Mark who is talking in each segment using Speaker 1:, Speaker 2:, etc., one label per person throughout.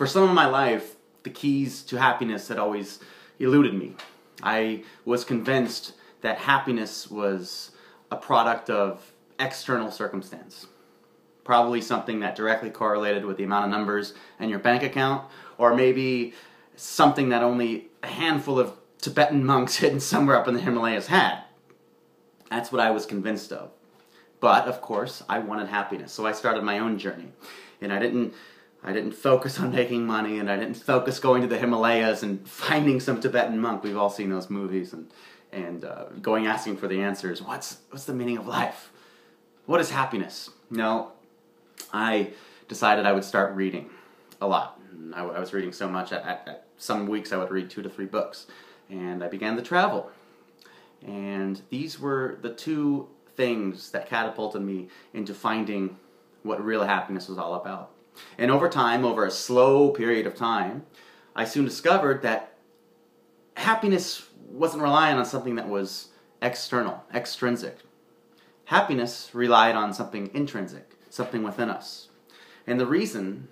Speaker 1: For some of my life, the keys to happiness had always eluded me. I was convinced that happiness was a product of external circumstance. Probably something that directly correlated with the amount of numbers in your bank account, or maybe something that only a handful of Tibetan monks hidden somewhere up in the Himalayas had. That's what I was convinced of. But, of course, I wanted happiness, so I started my own journey. And I didn't focus on making money, and I didn't focus going to the Himalayas and finding some Tibetan monk. We've all seen those movies, and going asking for the answers. What's the meaning of life? What is happiness? No, I decided I would start reading a lot. I was reading so much. At some weeks I would read 2 to 3 books. And I began to travel. And these were the 2 things that catapulted me into finding what real happiness was all about. And over time, over a slow period of time, I soon discovered that happiness wasn't relying on something that was external, extrinsic. Happiness relied on something intrinsic, something within us. And the reason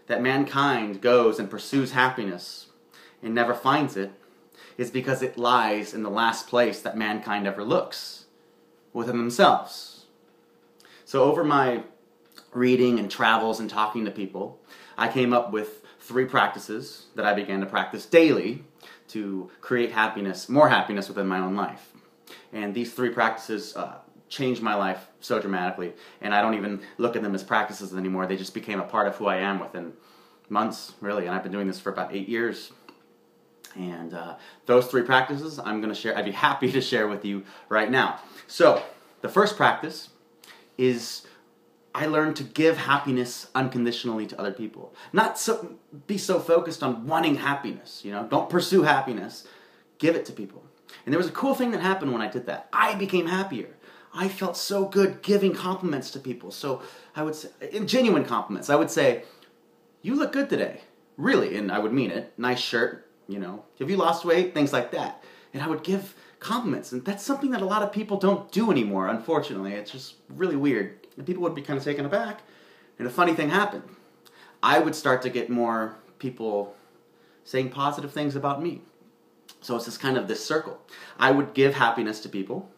Speaker 1: that mankind goes and pursues happiness and never finds it is because it lies in the last place that mankind ever looks, within themselves. So over my reading and travels and talking to people, I came up with 3 practices that I began to practice daily to create happiness, more happiness within my own life. And these 3 practices changed my life so dramatically, and I don't even look at them as practices anymore. They just became a part of who I am within months, really, and I've been doing this for about 8 years. And those 3 practices I'm going to share. I'd be happy to share with you right now. So, the first practice is I learned to give happiness unconditionally to other people. Not be so focused on wanting happiness, Don't pursue happiness. Give it to people. And there was a cool thing that happened when I did that. I became happier. I felt so good giving compliments to people. So I would say, genuine compliments. I would say, "You look good today." Really, and I would mean it. Nice shirt, Have you lost weight? Things like that. And I would give compliments. And that's something that a lot of people don't do anymore, unfortunately. It's just really weird. And people would be kind of taken aback. And a funny thing happened. I would start to get more people saying positive things about me. So it's this circle. I would give happiness to people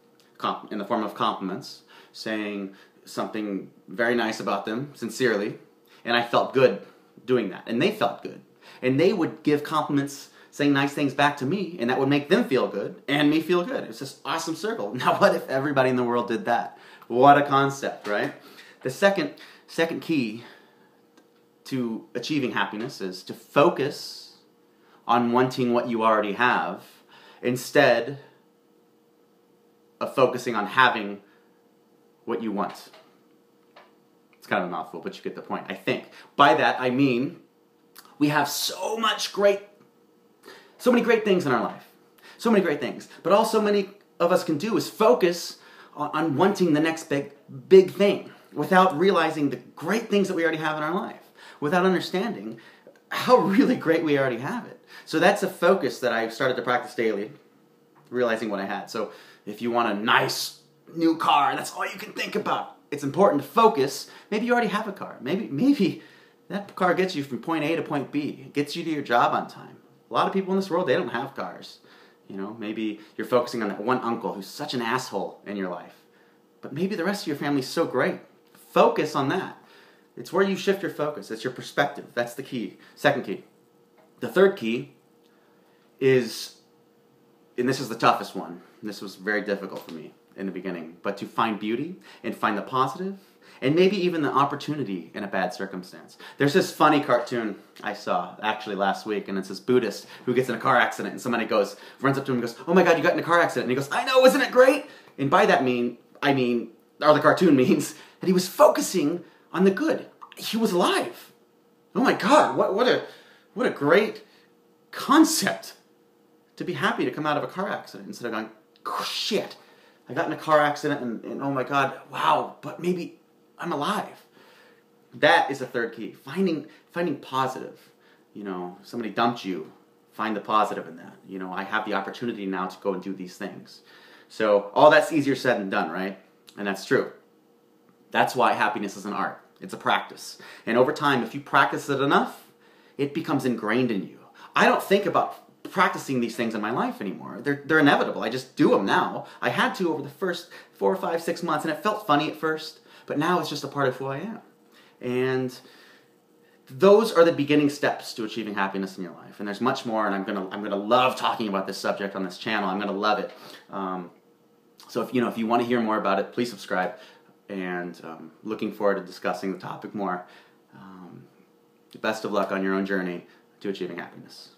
Speaker 1: in the form of compliments, saying something very nice about them, sincerely. And I felt good doing that. And they felt good. And they would give compliments, saying nice things back to me, and that would make them feel good, and me feel good. It's this awesome circle. Now what if everybody in the world did that? What a concept, right? The second key to achieving happiness is to focus on wanting what you already have, instead of focusing on having what you want. It's kind of a mouthful, but you get the point, I think. By that, I mean we have so many great things in our life. So many great things. But all so many of us can do is focus on wanting the next big thing without realizing the great things that we already have in our life, without understanding how really great we already have it. So that's a focus that I started to practice daily, realizing what I had. So if you want a nice new car, that's all you can think about. It's important to focus. Maybe you already have a car. Maybe that car gets you from point A to point B. It gets you to your job on time. A lot of people in this world, they don't have cars. Maybe you're focusing on that one uncle who's such an asshole in your life. But maybe the rest of your family's so great. Focus on that. It's where you shift your focus. It's your perspective. That's the key. Second key. The third key is, and this is the toughest one. This was very difficult for me in the beginning, but to find beauty and find the positive and maybe even the opportunity in a bad circumstance. There's this funny cartoon I saw actually last week, and it's this Buddhist who gets in a car accident, and somebody runs up to him and goes, "Oh my God, you got in a car accident." And he goes, "I know, isn't it great?" And by that the cartoon means that he was focusing on the good. He was alive. Oh my God, what a great concept to be happy to come out of a car accident instead of going, "Oh shit, I got in a car accident and oh my God, wow, but maybe I'm alive." That is the third key. Finding positive. Somebody dumped you. Find the positive in that. I have the opportunity now to go and do these things. So all that's easier said than done, right? And that's true. That's why happiness is an art. It's a practice. And over time, if you practice it enough, it becomes ingrained in you. I don't think about practicing these things in my life anymore. They're inevitable. I just do them now. I had to over the first 4 or 5, 6 months, and it felt funny at first, but now it's just a part of who I am. And those are the beginning steps to achieving happiness in your life. And there's much more, and I'm gonna love talking about this subject on this channel. I'm gonna love it. So if you want to hear more about it, please subscribe. And looking forward to discussing the topic more. Best of luck on your own journey to achieving happiness.